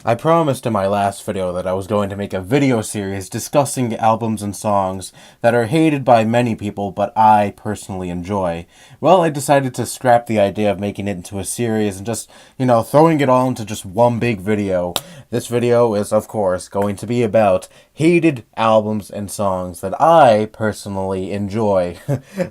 I promised in my last video that I was going to make a video series discussing albums and songs that are hated by many people but I personally enjoy. Well, I decided to scrap the idea of making it into a series and just, throwing it all into just one big video. This video is, of course, going to be about hated albums and songs that I personally enjoy.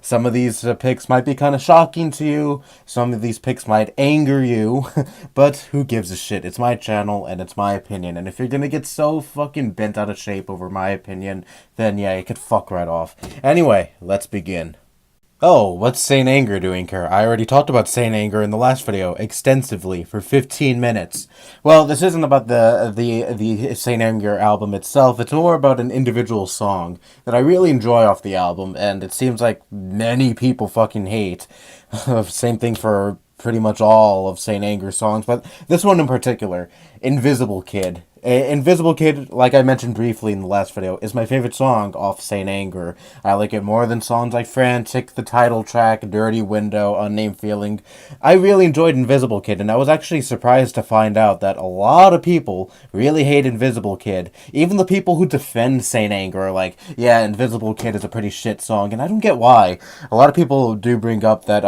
Some of these picks might be kind of shocking to you, some of these picks might anger you, but who gives a shit? It's my channel and it's my opinion, and if you're gonna get so fucking bent out of shape over my opinion, then yeah, you could fuck right off. Anyway, let's begin. Oh, what's Saint Anger doing here? I already talked about Saint Anger in the last video extensively for 15 minutes. Well, this isn't about the Saint Anger album itself. It's more about an individual song that I really enjoy off the album, and it seems like many people fucking hate. Same thing for pretty much all of Saint Anger songs, but this one in particular, Invisible Kid. Invisible Kid, like I mentioned briefly in the last video, is my favorite song off Saint Anger. I like it more than songs like Frantic, the title track, Dirty Window, Unnamed Feeling. I really enjoyed Invisible Kid, and I was actually surprised to find out that a lot of people really hate Invisible Kid. Even the people who defend Saint Anger are like, yeah, Invisible Kid is a pretty shit song, and I don't get why. A lot of people do bring up that,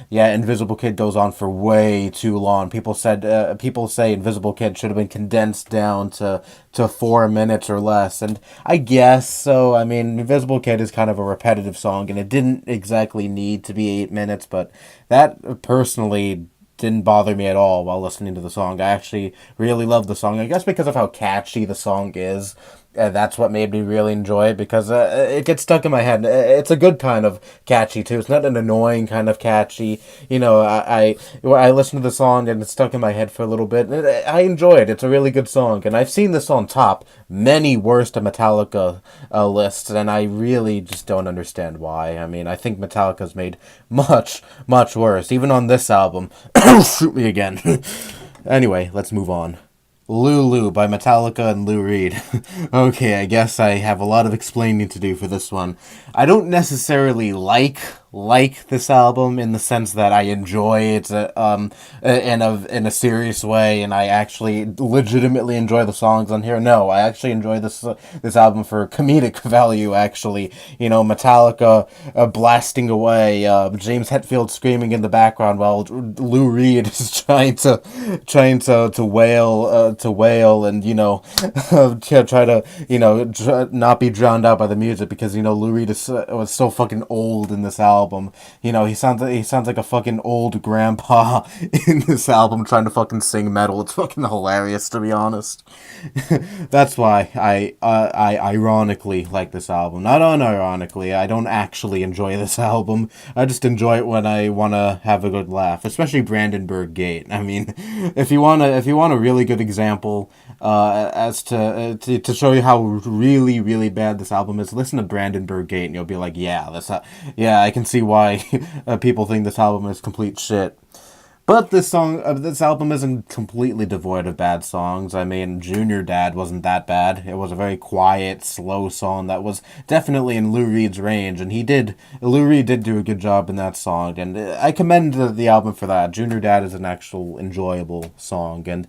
yeah, Invisible Kid goes on for way too long. People say Invisible Kid should have been condensed down to 4 minutes or less, and I guess so. I mean, Invisible Kid is kind of a repetitive song, and it didn't exactly need to be 8 minutes, but that personally didn't bother me at all while listening to the song. I actually really love the song. I guess because of how catchy the song is. That's what made me really enjoy it, because it gets stuck in my head. It's a good kind of catchy too. It's not an annoying kind of catchy. I listened to the song and it's stuck in my head for a little bit. And I enjoy it. It's a really good song, and I've seen this on top many worst Metallica lists, and I really just don't understand why. I mean, I think Metallica's made much, much worse, even on this album. Shoot me again. Anyway, let's move on. Lulu by Metallica and Lou Reed. Okay, I guess I have a lot of explaining to do for this one. I don't necessarily like this album in the sense that I enjoy it in a serious way, and I actually legitimately enjoy the songs on here. No, I actually enjoy this album for comedic value. Actually, Metallica blasting away, James Hetfield screaming in the background while Lou Reed is trying to wail and try to not be drowned out by the music, because Lou Reed was so fucking old in this album. He sounds like a fucking old grandpa in this album trying to fucking sing metal. It's fucking hilarious, to be honest. That's why I ironically like this album. Not unironically. I don't actually enjoy this album. I just enjoy it when I want to have a good laugh, especially Brandenburg Gate. I mean, if you want a really good example as to show you how really, really bad this album is, listen to Brandenburg Gate and you'll be like, yeah, I can see why people think this album is complete shit. But this album isn't completely devoid of bad songs. I mean, Junior Dad wasn't that bad. It was a very quiet, slow song that was definitely in Lou Reed's range, and Lou Reed did do a good job in that song, and I commend the album for that. Junior Dad is an actual enjoyable song, and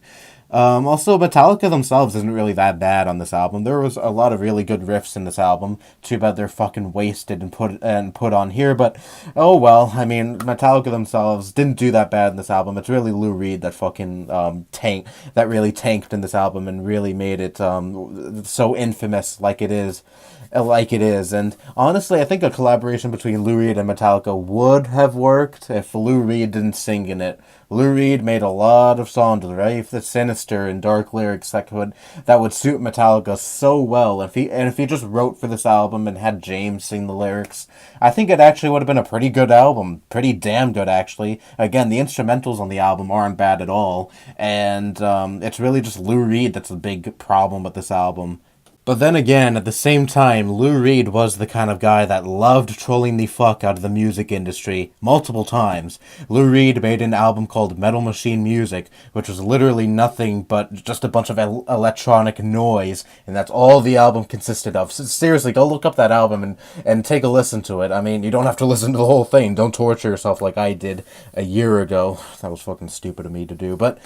also, Metallica themselves isn't really that bad on this album. There was a lot of really good riffs in this album. Too bad they're fucking wasted and put on here. But oh well. I mean, Metallica themselves didn't do that bad in this album. It's really Lou Reed that fucking really tanked in this album and really made it so infamous like it is. And honestly, I think a collaboration between Lou Reed and Metallica would have worked if Lou Reed didn't sing in it. Lou Reed made a lot of songs with very sinister and dark lyrics that would suit Metallica so well. If he just wrote for this album and had James sing the lyrics, I think it actually would have been a pretty good album, pretty damn good actually. Again, the instrumentals on the album aren't bad at all, and it's really just Lou Reed that's the big problem with this album. But then again, at the same time, Lou Reed was the kind of guy that loved trolling the fuck out of the music industry multiple times. Lou Reed made an album called Metal Machine Music, which was literally nothing but just a bunch of electronic noise, and that's all the album consisted of. So seriously, go look up that album and take a listen to it. I mean, you don't have to listen to the whole thing. Don't torture yourself like I did a year ago. That was fucking stupid of me to do. But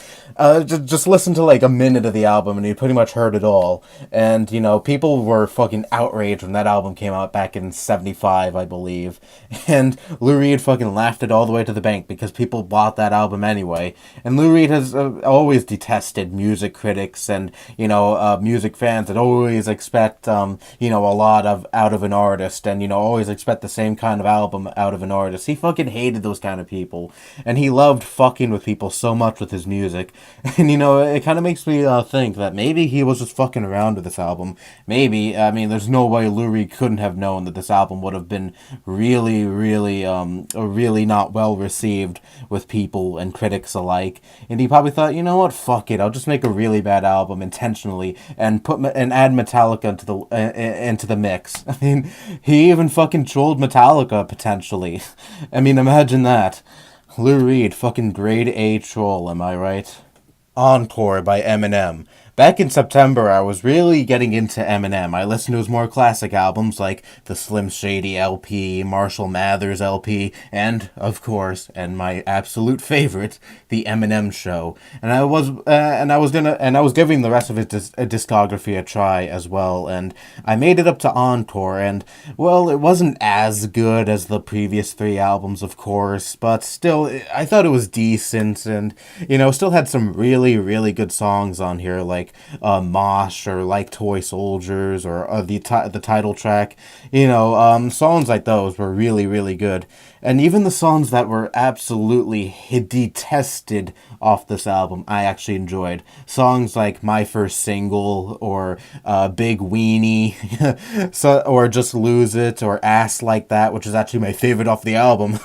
just listen to like a minute of the album, and you pretty much heard it all. And, you know, people were fucking outraged when that album came out back in 75, I believe. And Lou Reed fucking laughed it all the way to the bank because people bought that album anyway. And Lou Reed has always detested music critics and, you know, music fans that always expect, you know, a lot of out of an artist and, you know, always expect the same kind of album out of an artist. He fucking hated those kind of people. And he loved fucking with people so much with his music. And, you know, it kind of makes me think that maybe he was just fucking around with this album. Maybe. I mean, there's no way Lou Reed couldn't have known that this album would have been really, really not well received with people and critics alike. And he probably thought, you know what, fuck it, I'll just make a really bad album intentionally and add Metallica into the mix. I mean, he even fucking trolled Metallica potentially. I mean, imagine that. Lou Reed, fucking grade A troll, am I right? Encore by Eminem. Back in September, I was really getting into Eminem. I listened to his more classic albums like the Slim Shady LP, Marshall Mathers LP, and, of course, and my absolute favorite, The Eminem Show. And I was giving the rest of his discography a try as well, and I made it up to Encore, and, well, it wasn't as good as the previous three albums, of course, but still, I thought it was decent, and, you know, still had some really, really good songs on here, like Mosh or Like Toy Soldiers or the title track. You know, songs like those were really, really good. And even the songs that were absolutely detested off this album, I actually enjoyed. Songs like My First Single or Big Weenie, or Just Lose It or Ass Like That, which is actually my favorite off the album.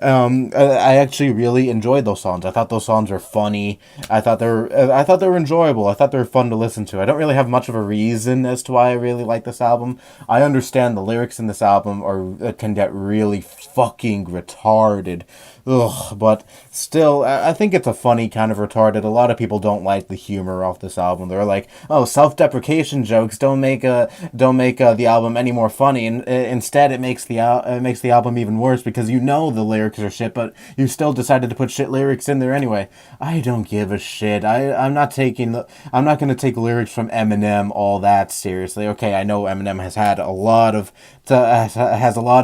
I actually really enjoyed those songs. I thought those songs were funny. I thought they were enjoyable. I thought they were fun to listen to. I don't really have much of a reason as to why I really like this album. I understand the lyrics in this album can get really fucking retarded. Ugh, but still, I think it's a funny kind of retarded. A lot of people don't like the humor off this album. They're like, "Oh, self-deprecation jokes don't make the album any more funny." And instead, it makes the album even worse because you know the lyrics are shit, but you still decided to put shit lyrics in there anyway. I don't give a shit. I'm not going to take lyrics from Eminem all that seriously. Okay, I know Eminem has had a lot of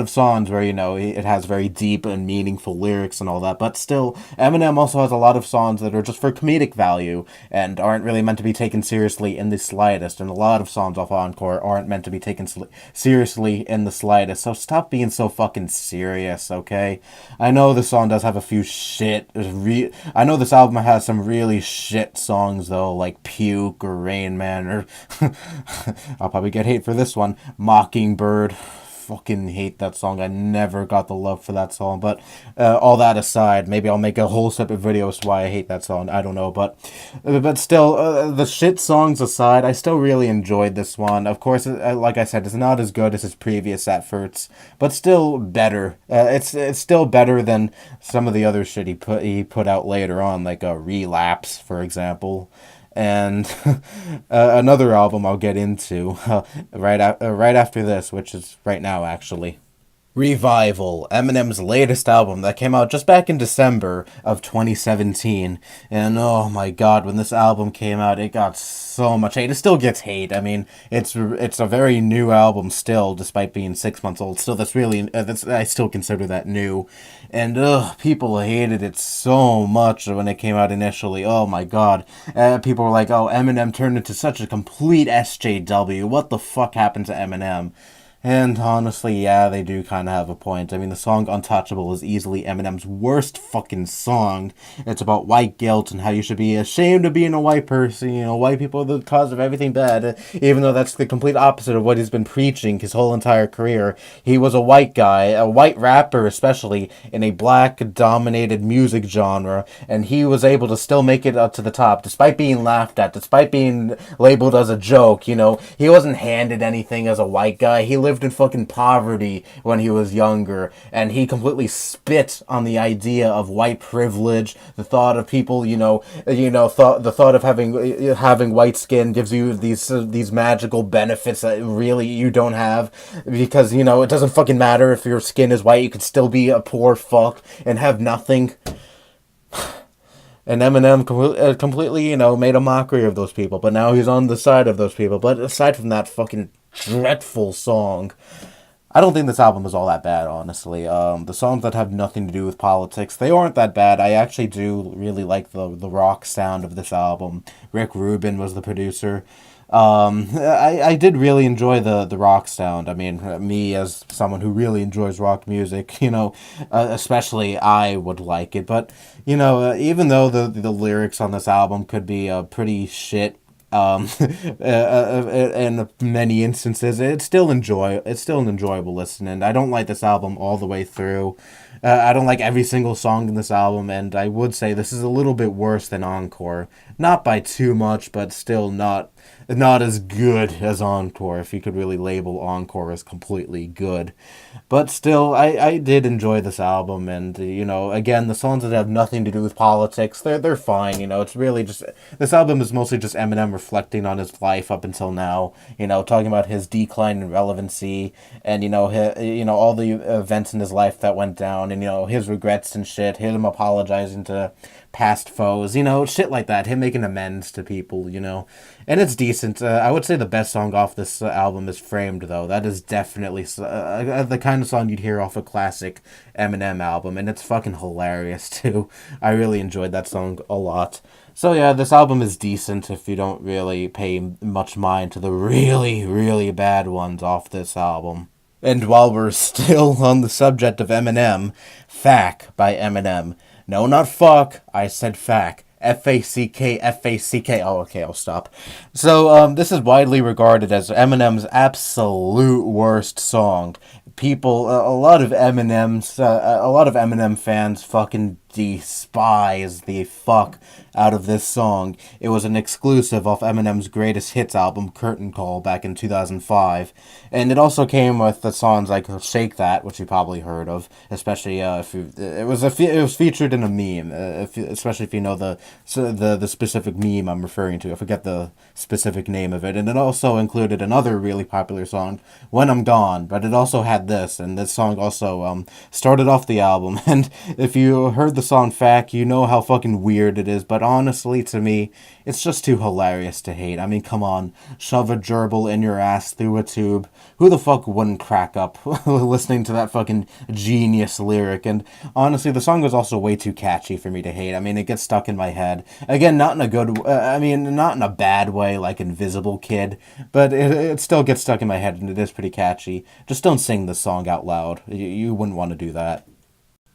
songs where, you know, it has very deep and meaningful lyrics and all that, but still, Eminem also has a lot of songs that are just for comedic value and aren't really meant to be taken seriously in the slightest, and a lot of songs off Encore aren't meant to be taken seriously in the slightest, so stop being so fucking serious, okay? I know this song does have a few I know this album has some really shit songs, though, like Puke or Rain Man, or I'll probably get hate for this one, Mockingbird. Fucking hate that song. I never got the love for that song. But all that aside, maybe I'll make a whole separate video as to why I hate that song. I don't know, but still, the shit songs aside, I still really enjoyed this one. Of course, like I said, it's not as good as his previous efforts, but still better. It's still better than some of the other shit he put out later on, like Relapse, for example. And another album I'll get into right after this, which is right now, actually. Revival, Eminem's latest album that came out just back in December of 2017. And oh my god, when this album came out, it got so much hate. It still gets hate. I mean, it's a very new album still, despite being 6 months old. Still, I still consider that new. And people hated it so much when it came out initially. Oh my god. People were like, oh, Eminem turned into such a complete SJW. What the fuck happened to Eminem? And honestly, yeah, they do kind of have a point. I mean, the song Untouchable is easily Eminem's worst fucking song. It's about white guilt and how you should be ashamed of being a white person. You know, white people are the cause of everything bad, even though that's the complete opposite of what he's been preaching his whole entire career. He was a white guy, a white rapper especially, in a black-dominated music genre, and he was able to still make it up to the top, despite being laughed at, despite being labeled as a joke, you know. He wasn't handed anything as a white guy. He lived in fucking poverty when he was younger, and he completely spit on the idea of white privilege, the thought of people, the thought of having white skin gives you these magical benefits that really you don't have, because, you know, it doesn't fucking matter if your skin is white, you could still be a poor fuck and have nothing. And Eminem completely, you know, made a mockery of those people, but now he's on the side of those people. But aside from that fucking dreadful song, I don't think this album is all that bad, honestly. The songs that have nothing to do with politics, they aren't that bad. I actually do really like the rock sound of this album. Rick Rubin was the producer. I did really enjoy the rock sound. I mean, me as someone who really enjoys rock music, you know, especially I would like it. But, you know, even though the lyrics on this album could be pretty shit, in many instances, it's still an enjoyable listen, and I don't like this album all the way through. I don't like every single song in this album, and I would say this is a little bit worse than Encore. Not by too much, but still not as good as Encore, if you could really label Encore as completely good. But still, I did enjoy this album, and, you know, again, the songs that have nothing to do with politics, they're fine, you know, it's really just, this album is mostly just Eminem reflecting on his life up until now, you know, talking about his decline in relevancy, and, all the events in his life that went down, and, you know, his regrets and shit, him apologizing to past foes, you know, shit like that, him making amends to people, you know, and it's decent. I would say the best song off this album is Framed, though. That is definitely the kind of song you'd hear off a classic Eminem album, and it's fucking hilarious, too. I really enjoyed that song a lot. So yeah, this album is decent if you don't really pay much mind to the really, really bad ones off this album. And while we're still on the subject of Eminem, Fack by Eminem. No, not fuck. I said fack. Fack, Fack. Oh, okay, I'll stop. So, this is widely regarded as Eminem's absolute worst song. People, a lot of Eminem fans fucking despise the fuck out of this song. It was an exclusive off Eminem's greatest hits album, Curtain Call, back in 2005. And it also came with the songs like Shake That, which you probably heard of, especially it was featured in a meme, especially if you know the specific meme I'm referring to. I forget the specific name of it. And it also included another really popular song, When I'm Gone, but it also had this, and this song also started off the album. And if you heard the song Fack, you know how fucking weird it is, but honestly, to me, it's just too hilarious to hate. I mean, come on, shove a gerbil in your ass through a tube. Who the fuck wouldn't crack up listening to that fucking genius lyric? And honestly, the song was also way too catchy for me to hate. I mean, it gets stuck in my head. Again, not in a not in a bad way like Invisible Kid, but it still gets stuck in my head, and it is pretty catchy. Just don't sing the song out loud. You wouldn't want to do that.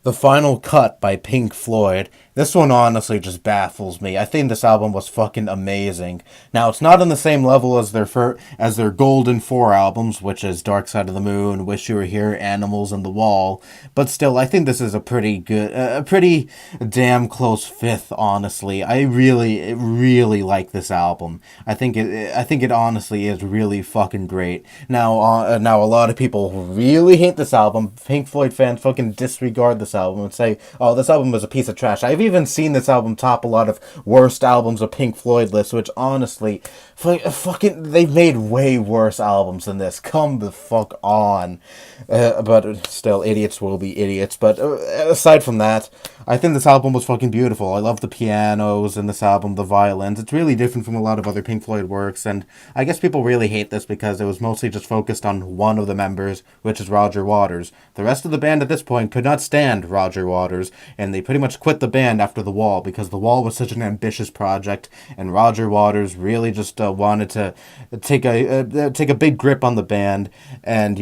The Final Cut by Pink Floyd. This one honestly just baffles me. I think this album was fucking amazing. Now, it's not on the same level as their Golden 4 albums, which is Dark Side of the Moon, Wish You Were Here, Animals, and The Wall. But still, I think this is a pretty damn close fifth, honestly. I really like this album. I think it honestly is really fucking great. Now a lot of people really hate this album. Pink Floyd fans fucking disregard this album and say, oh, this album was a piece of trash. I've even seen this album top a lot of worst albums of Pink Floyd lists, which honestly, fucking, they've made way worse albums than this. Come the fuck on. But still, idiots will be idiots. But aside from that, I think this album was fucking beautiful. I love the pianos in this album, the violins. It's really different from a lot of other Pink Floyd works, and I guess people really hate this because it was mostly just focused on one of the members, which is Roger Waters. The rest of the band at this point could not stand and Roger Waters, and they pretty much quit the band after The Wall because The Wall was such an ambitious project, and Roger Waters really just wanted to take a big grip on the band, and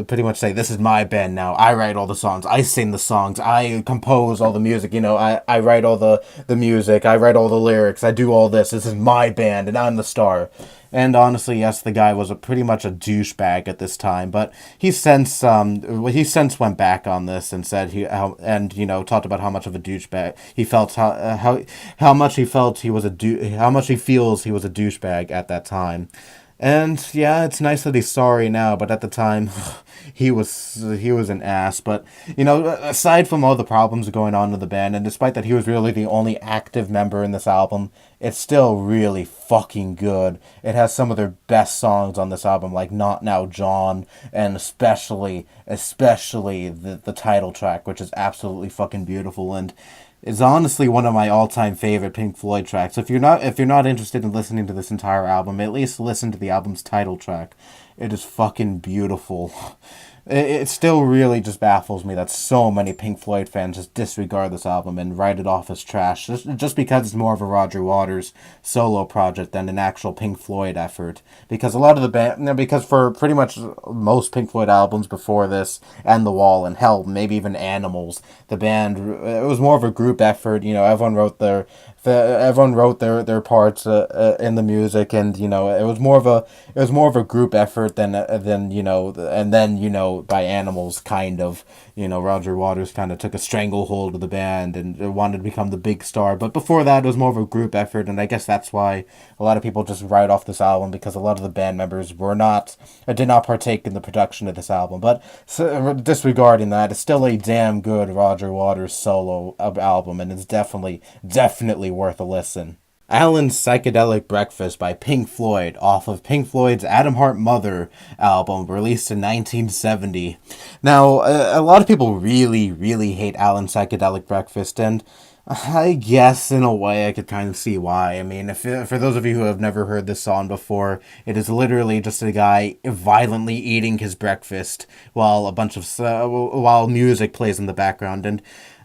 pretty much say, this is my band now. I write all the songs, I sing the songs, I compose all the music. I write all the music, I write all the lyrics, I do all this. This is my band, and I'm the star. And honestly, yes, the guy was pretty much a douchebag at this time, but he since went back on this and said talked about how much of a douchebag he felt, how much he felt he was how much he feels he was a douchebag at that time. And yeah, it's nice that he's sorry now, but at the time, he was an ass. But aside from all the problems going on with the band, and despite that he was really the only active member in this album, it's still really fucking good. It has some of their best songs on this album, like "Not Now, John," and especially the title track, which is absolutely fucking beautiful, and is honestly one of my all-time favorite Pink Floyd tracks. If you're not interested in listening to this entire album, at least listen to the album's title track. It is fucking beautiful. It still really just baffles me that so many Pink Floyd fans just disregard this album and write it off as trash, just because it's more of a Roger Waters solo project than an actual Pink Floyd effort. Because a lot of the band, because for pretty much most Pink Floyd albums before this, and The Wall, and hell, maybe even Animals, the band, it was more of a group effort. Everyone wrote their parts in the music, and it was more of a group effort than and then by Animals, kind of, Roger Waters kind of took a stranglehold of the band and wanted to become the big star. But before that, it was more of a group effort, and I guess that's why a lot of people just write off this album, because a lot of the band members did not partake in the production of this album. But disregarding that, it's still a damn good Roger Waters solo album, and it's definitely worth a listen. Alan's Psychedelic Breakfast by Pink Floyd, off of Pink Floyd's Atom Heart Mother album, released in 1970. Now, a lot of people really, really hate Alan's Psychedelic Breakfast, and I guess in a way I could kind of see why. I mean, for those of you who have never heard this song before, it is literally just a guy violently eating his breakfast while while music plays in the background. And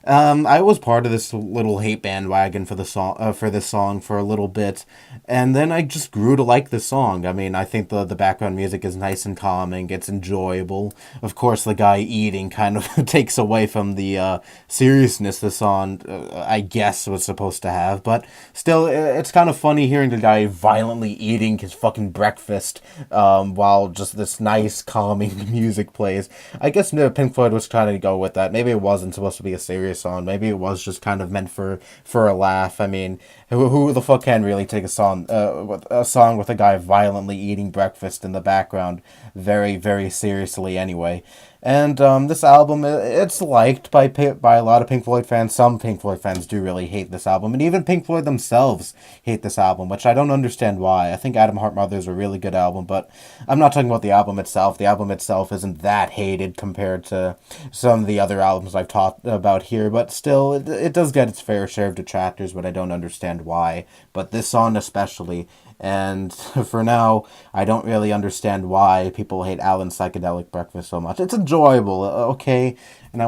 I was part of this little hate bandwagon for this song for a little bit, and then I just grew to like this song. I mean, I think the background music is nice and calming. It's enjoyable. Of course, the guy eating kind of takes away from the seriousness the song, I guess, was supposed to have. But still, it's kind of funny hearing the guy violently eating his fucking breakfast while just this nice, calming music plays. I guess Pink Floyd was trying to go with that. Maybe it wasn't supposed to be a serious song. Maybe it was just kind of meant for a laugh. I mean, who the fuck can really take a song with a guy violently eating breakfast in the background very, very seriously anyway? And this album, it's liked by a lot of Pink Floyd fans. Some Pink Floyd fans do really hate this album, and even Pink Floyd themselves hate this album, which I don't understand why. I think Atom Heart Mother is a really good album, but I'm not talking about the album itself. The album itself isn't that hated compared to some of the other albums I've talked about here, but still, it does get its fair share of detractors, but I don't understand why. But this song especially. And for now, I don't really understand why people hate Alan's Psychedelic Breakfast so much. It's enjoyable, okay? And I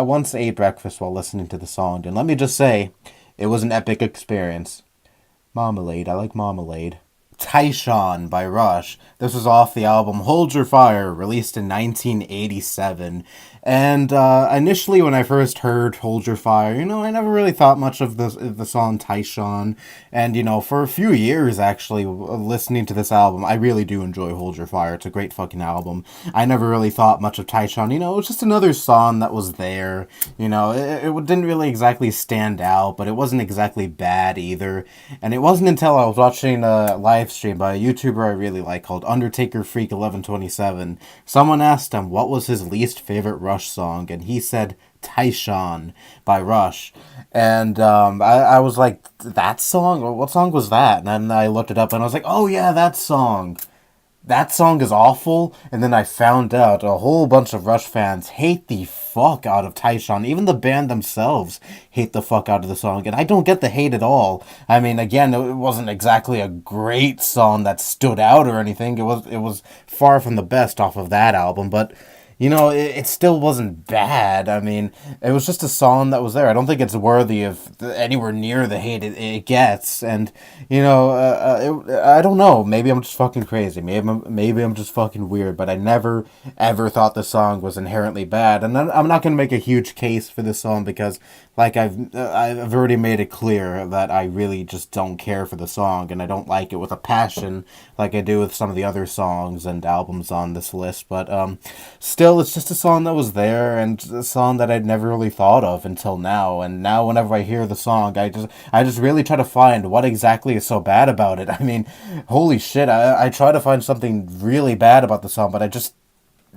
once ate breakfast while listening to the song, and let me just say, it was an epic experience. Marmalade, I like marmalade. Tyshawn by Rush. This was off the album Hold Your Fire, released in 1987. And initially, when I first heard Hold Your Fire, I never really thought much of the song Tyshawn. And, for a few years, actually, listening to this album, I really do enjoy Hold Your Fire. It's a great fucking album. I never really thought much of Tyshawn. It was just another song that was there. It didn't really exactly stand out, but it wasn't exactly bad either. And it wasn't until I was watching a live stream by a YouTuber I really like called Undertaker Freak 1127. Someone asked him what was his least favorite Rush song, and he said Tyshawn by Rush. And I was like, that song? What song was that? And then I looked it up and I was like, oh yeah, that song. That song is awful. And then I found out a whole bunch of Rush fans hate the fuck out of Tyshawn. Even the band themselves hate the fuck out of the song. And I don't get the hate at all. I mean, again, it wasn't exactly a great song that stood out or anything. It was far from the best off of that album. But it still wasn't bad. I mean, it was just a song that was there. I don't think it's worthy of anywhere near the hate it gets. And I don't know. Maybe I'm just fucking crazy. Maybe I'm just fucking weird. But I never ever thought the song was inherently bad. And I'm not gonna make a huge case for this song because, like I've already made it clear that I really just don't care for the song, and I don't like it with a passion like I do with some of the other songs and albums on this list. But still, it's just a song that was there, and a song that I'd never really thought of until now. And now, whenever I hear the song, I just really try to find what exactly is so bad about it. I mean, holy shit! I try to find something really bad about the song, but I just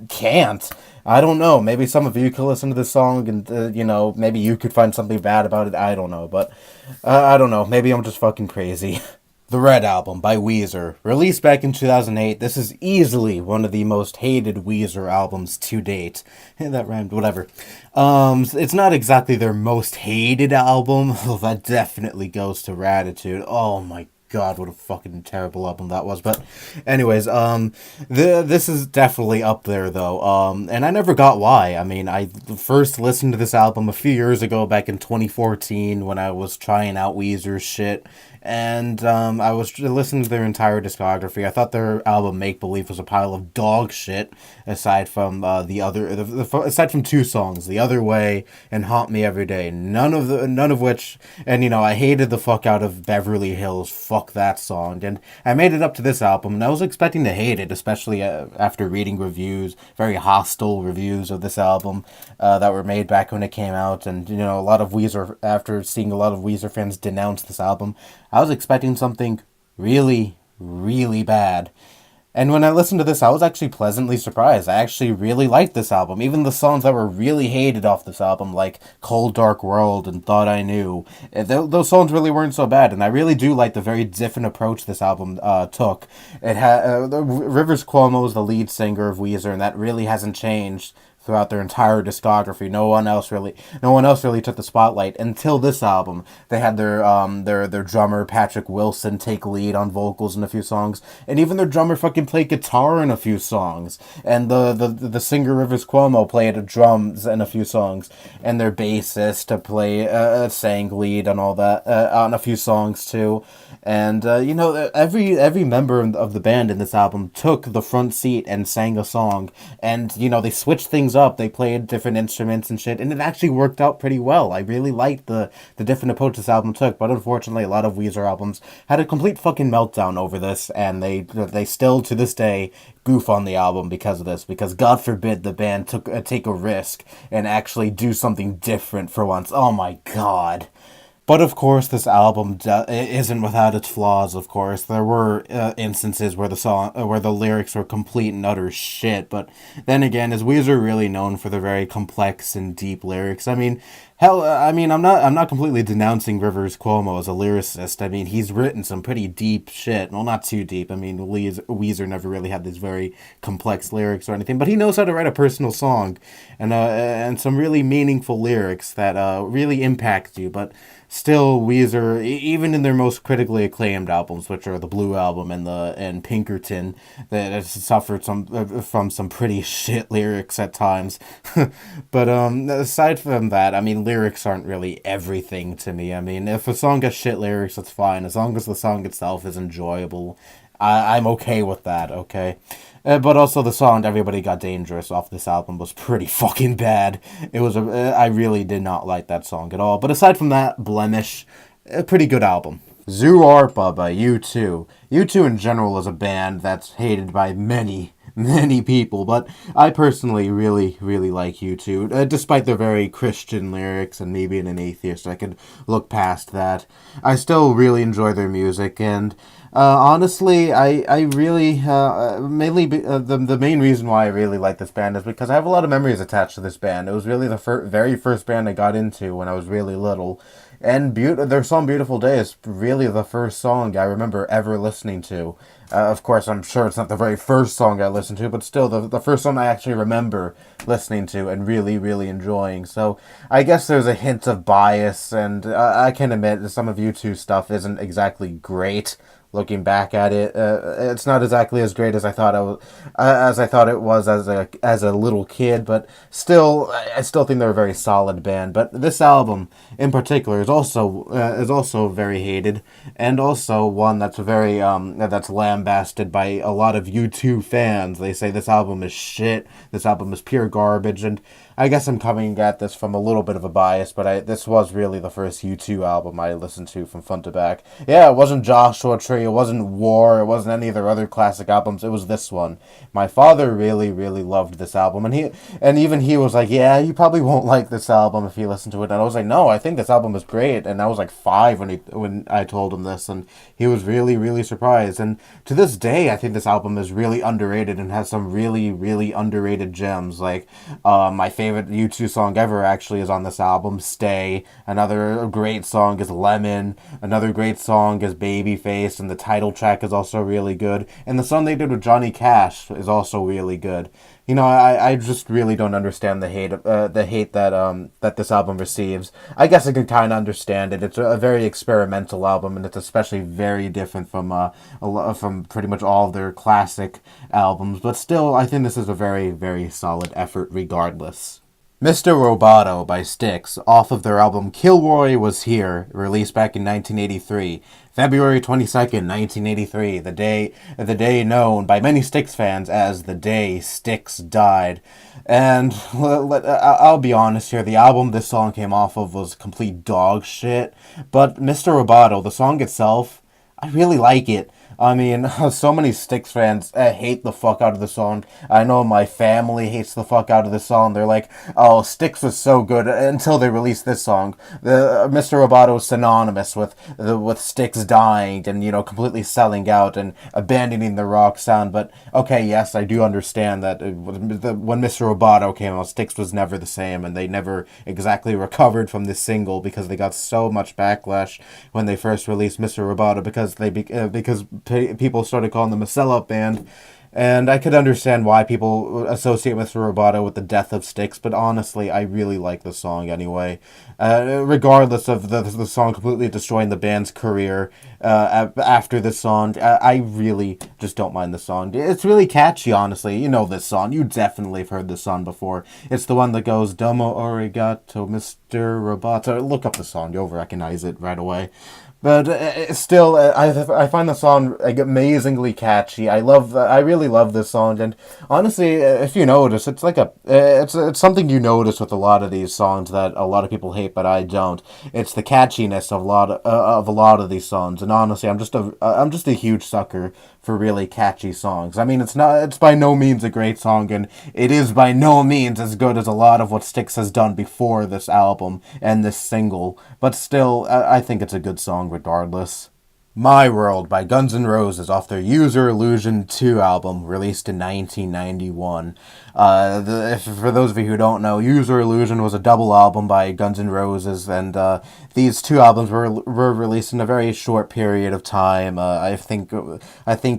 can't. I don't know. Maybe some of you could listen to this song and, maybe you could find something bad about it. I don't know. But, I don't know. Maybe I'm just fucking crazy. The Red Album by Weezer. Released back in 2008, this is easily one of the most hated Weezer albums to date. That rhymed, whatever. It's not exactly their most hated album. That definitely goes to Raditude. Oh my God, what a fucking terrible album that was. But anyways, this is definitely up there though. And I never got why. I mean, I first listened to this album a few years ago, back in 2014, when I was trying out Weezer's shit. And I was listening to their entire discography. I thought their album Make Believe was a pile of dog shit, aside from aside from two songs, The Other Way and Haunt Me Every Day. None of which, and I hated the fuck out of Beverly Hills. Fuck that song. And I made it up to this album, and I was expecting to hate it, especially after reading reviews, very hostile reviews of this album that were made back when it came out, and a lot of Weezer, after seeing a lot of Weezer fans denounce this album, I was expecting something really, really bad. And when I listened to this, I was actually pleasantly surprised. I actually really liked this album. Even the songs that were really hated off this album, like Cold Dark World and Thought I Knew, those songs really weren't so bad. And I really do like the very different approach this album took. It had Rivers Cuomo is the lead singer of Weezer, and that really hasn't changed throughout their entire discography. No one else really took the spotlight until this album. They had their drummer Patrick Wilson take lead on vocals in a few songs, and even their drummer fucking played guitar in a few songs. And the singer Rivers Cuomo played drums in a few songs, and their bassist sang lead on all that on a few songs too. And every member of the band in this album took the front seat and sang a song, and they switched things up. They played different instruments and shit, and it actually worked out pretty well. I really liked the different approach this album took, but unfortunately a lot of Weezer albums had a complete fucking meltdown over this, and they still to this day goof on the album because of this, because God forbid the band take a risk and actually do something different for once. Oh my God. But of course, this album isn't without its flaws. Of course, there were instances where the lyrics were complete and utter shit. But then again, is Weezer really known for the very complex and deep lyrics? I mean, hell, I'm not completely denouncing Rivers Cuomo as a lyricist. I mean, he's written some pretty deep shit. Well, not too deep. I mean, Weezer never really had these very complex lyrics or anything, but he knows how to write a personal song and some really meaningful lyrics that really impact you. But still, Weezer, even in their most critically acclaimed albums, which are the Blue Album and Pinkerton, that has suffered from some pretty shit lyrics at times. But aside from that, I mean, lyrics aren't really everything to me. I mean, if a song has shit lyrics, that's fine, as long as the song itself is enjoyable. I'm okay with that, okay? But also the song "Everybody Got Dangerous" off this album was pretty fucking bad. I really did not like that song at all. But aside from that blemish, a pretty good album. Zoo Arpa by U2. U2 in general is a band that's hated by many people, but I personally really, really like U2. Despite their very Christian lyrics and me being an atheist, I could look past that. I still really enjoy their music, and honestly, I really, mainly, the main reason why I really like this band is because I have a lot of memories attached to this band. It was really the very first band I got into when I was really little. And their song "Beautiful Day" is really the first song I remember ever listening to. Of course, I'm sure it's not the very first song I listened to, but still the first song I actually remember listening to and really, really enjoying. So I guess there's a hint of bias, and I can admit that some of U2's stuff isn't exactly great. looking back at it. It's not exactly as great as I thought it was as a little kid, but still, I still think they're a very solid band. But this album, in particular, is also very hated, and also one that's lambasted by a lot of U2 fans. They say this album is shit. This album is pure garbage, and I guess I'm coming at this from a little bit of a bias, but this was really the first U2 album I listened to from front to back. Yeah, it wasn't Joshua Tree, it wasn't War, it wasn't any of their other classic albums, it was this one. My father really, really loved this album, and even he was like, yeah, you probably won't like this album if you listen to it. And I was like, no, I think this album is great. And I was like 5 when I told him this, and he was really, really surprised. And to this day, I think this album is really underrated and has some really, really underrated gems. Like, my favorite U2 song ever actually is on this album, Stay. Another great song is Lemon. Another great song is Babyface, and the title track is also really good. And the song they did with Johnny Cash is also really good. You know, I just really don't understand the hate that this album receives. I guess I can kind of understand it. It's a very experimental album, and it's especially very different from pretty much all of their classic albums. But still, I think this is a very, very solid effort regardless. Mr. Roboto by Styx, off of their album Kilroy Was Here, released back in 1983. February 22nd, 1983, the day known by many Styx fans as the day Styx died. And I'll be honest here, the album this song came off of was complete dog shit, but Mr. Roboto, the song itself, I really like it. I mean, so many Styx fans hate the fuck out of the song. I know my family hates the fuck out of the song. They're like, oh, Styx was so good until they released this song. Mr. Roboto is synonymous with Styx dying and, completely selling out and abandoning the rock sound. But, okay, yes, I do understand that when Mr. Roboto came out, Styx was never the same, and they never exactly recovered from this single because they got so much backlash when they first released Mr. Roboto because people started calling them a sellout band, and I could understand why people associate Mr. Roboto with the death of Styx, but honestly, I really like the song anyway. Regardless of the song completely destroying the band's career after this song, I really just don't mind the song. It's really catchy, honestly. You know this song. You definitely have heard this song before. It's the one that goes, Domo arigato, Mr. Roboto. Look up the song. You'll recognize it right away. But still, I find the song amazingly catchy. I really love this song, and honestly, if you notice, it's it's something you notice with a lot of these songs that a lot of people hate, but I don't. It's the catchiness of a lot of these songs, and honestly, I'm just a huge sucker for really catchy songs. I mean, it's by no means a great song, and it is by no means as good as a lot of what Styx has done before this album and this single, but still, I think it's a good song regardless. My World by Guns N' Roses off their User Illusion 2 album, released in 1991. For those of you who don't know, User Illusion was a double album by Guns N' Roses, and these two albums were released in a very short period of time. I think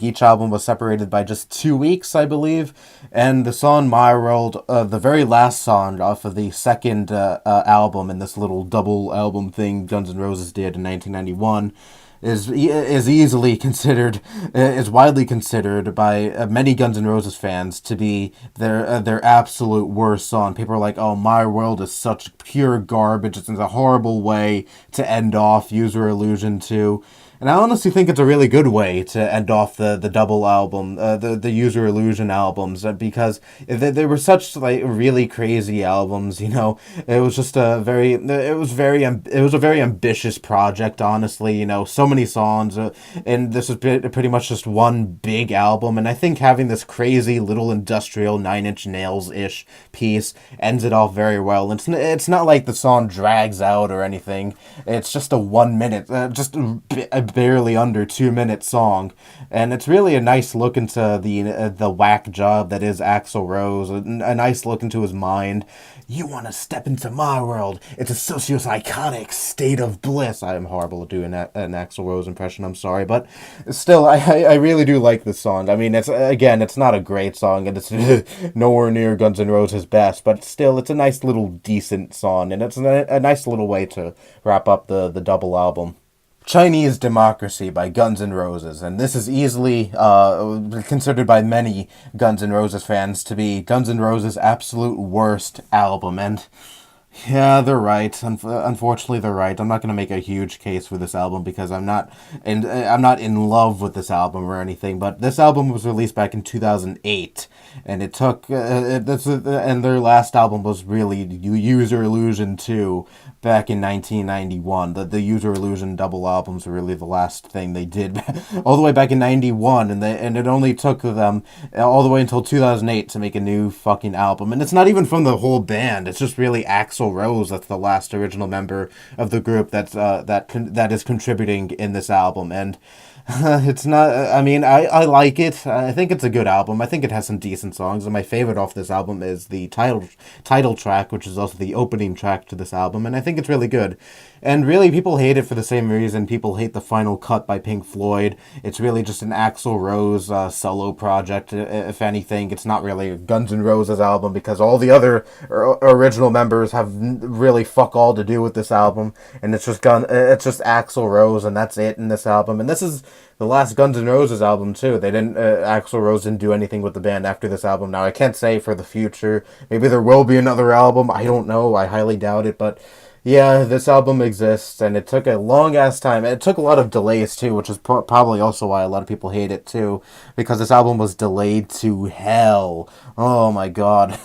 each album was separated by just 2 weeks, I believe, and the song My World, the very last song off of the second album in this little double album thing Guns N' Roses did in 1991, is widely considered by many Guns N' Roses fans to be their absolute worst song. People are like, "Oh, My World is such pure garbage. It's a horrible way to end off User Illusion 2." And I honestly think it's a really good way to end off the double album, the User Illusion albums, because they were such really crazy albums. It was just a very ambitious project. Honestly, so many songs, and this is pretty much just one big album. And I think having this crazy little industrial Nine Inch Nails ish piece ends it off very well. It's not like the song drags out or anything. It's just a 1 minute, just a barely under 2 minute song, and it's really a nice look into the whack job that is Axl Rose, a nice look into his mind. You want to step into my world. It's a socio-psychotic state of bliss. I am horrible at doing an Axl Rose impression, I'm sorry, but still, I really do like this song. I mean, it's not a great song, and it's nowhere near Guns N' Roses' best, but still, it's a nice little decent song, and it's a nice little way to wrap up the double album. Chinese Democracy by Guns N' Roses, and this is easily considered by many Guns N' Roses fans to be Guns N' Roses' absolute worst album, and yeah, they're right. Unfortunately, they're right. I'm not going to make a huge case for this album because I'm not in love with this album or anything. But this album was released back in 2008, and it took and their last album was really User Illusion 2 back in 1991. The User Illusion double albums were really the last thing they did, all the way back in 91, and it only took them all the way until 2008 to make a new fucking album. And it's not even from the whole band. It's just really Axl Rose that's the last original member of the group that is contributing in this album. And it's not. I mean, I like it. I think it's a good album. I think it has some decent songs, and my favorite off this album is the title track, which is also the opening track to this album, and I think it's really good. And really, people hate it for the same reason people hate the final cut by Pink Floyd. It's really just an Axl Rose solo project. If anything, it's not really a Guns N' Roses album because all the other original members have really fuck all to do with this album, and it's just Axl Rose, and that's it in this album. And this is the last Guns N' Roses album too. They didn't. Axl Rose didn't do anything with the band after this album. Now I can't say for the future. Maybe there will be another album. I don't know. I highly doubt it, but. Yeah, this album exists, and it took a long-ass time. It took a lot of delays, too, which is probably also why a lot of people hate it, too, because this album was delayed to hell. Oh, my God.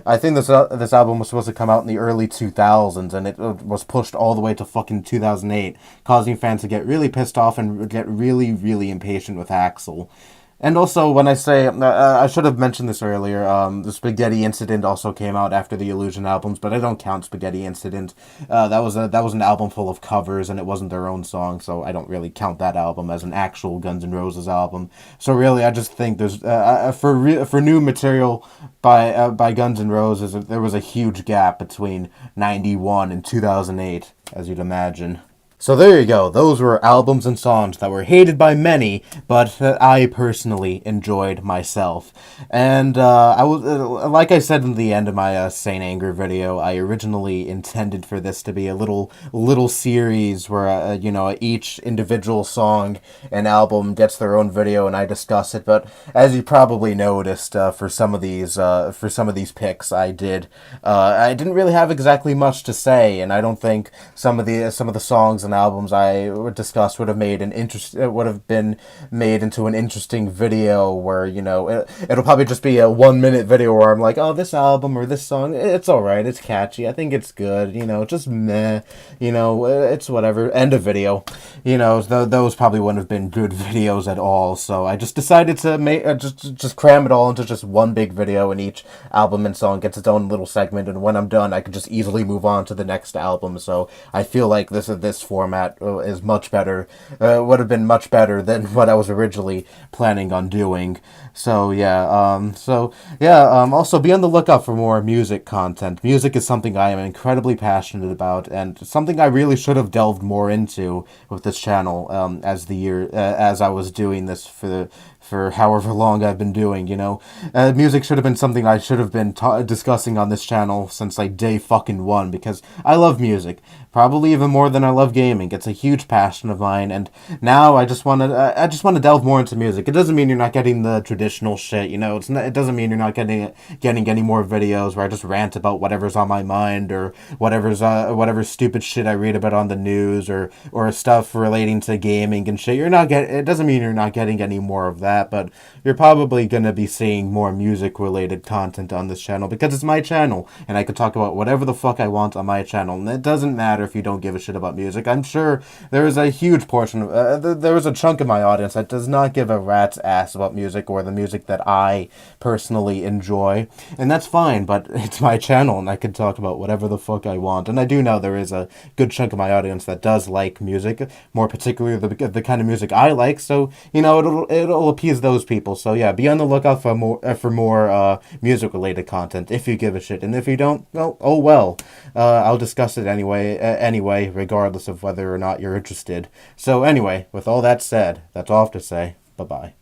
I think this album was supposed to come out in the early 2000s, and it was pushed all the way to fucking 2008, causing fans to get really pissed off and get really, really impatient with Axl. And also, when I say, I should have mentioned this earlier, the Spaghetti Incident also came out after the Illusion albums, but I don't count Spaghetti Incident. That was an album full of covers, and it wasn't their own song, so I don't really count that album as an actual Guns N' Roses album. So really, I just think there's, for new material by Guns N' Roses, there was a huge gap between 91 and 2008, as you'd imagine. So there you go. Those were albums and songs that were hated by many, but that I personally enjoyed myself. And I was, like I said in the end of my Saint Anger video, I originally intended for this to be a little series where each individual song and album gets their own video and I discuss it. But as you probably noticed, for some of these picks, I didn't really have exactly much to say, and I don't think some of the songs and albums I discussed would have been made into an interesting video where it'll probably just be a 1-minute video where I'm like, oh, this album or this song, it's alright, it's catchy, I think it's good, just meh, it's whatever, end of video. Those probably wouldn't have been good videos at all, so I just decided to make just cram it all into just one big video, and each album and song gets its own little segment, and when I'm done I can just easily move on to the next album. So I feel like this format is much better, would have been much better than what I was originally planning on doing. So yeah, also be on the lookout for more music content. Music is something I am incredibly passionate about, and something I really should have delved more into with this channel as I was doing this for however long I've been doing, music should have been something I should have been discussing on this channel since like day fucking one, because I love music, probably even more than I love gaming. It's a huge passion of mine, and now I just want to delve more into music. It doesn't mean you're not getting the traditional shit, it doesn't mean you're not getting any more videos where I just rant about whatever's on my mind, or whatever stupid shit I read about on the news, or stuff relating to gaming and shit. It doesn't mean you're not getting any more of that, but you're probably going to be seeing more music related content on this channel because it's my channel and I can talk about whatever the fuck I want on my channel, and it doesn't matter if you don't give a shit about music. I'm sure there is a huge portion of there is a chunk of my audience that does not give a rat's ass about music or the music that I personally enjoy, and that's fine, but it's my channel and I can talk about whatever the fuck I want. And I do know there is a good chunk of my audience that does like music, more particularly the kind of music I like, so it'll appease those people. So yeah, be on the lookout for more music related content if you give a shit, and if you don't, well, oh well. I'll discuss it anyway, regardless of whether or not you're interested. So anyway, with all that said, that's all I have to say. Bye bye.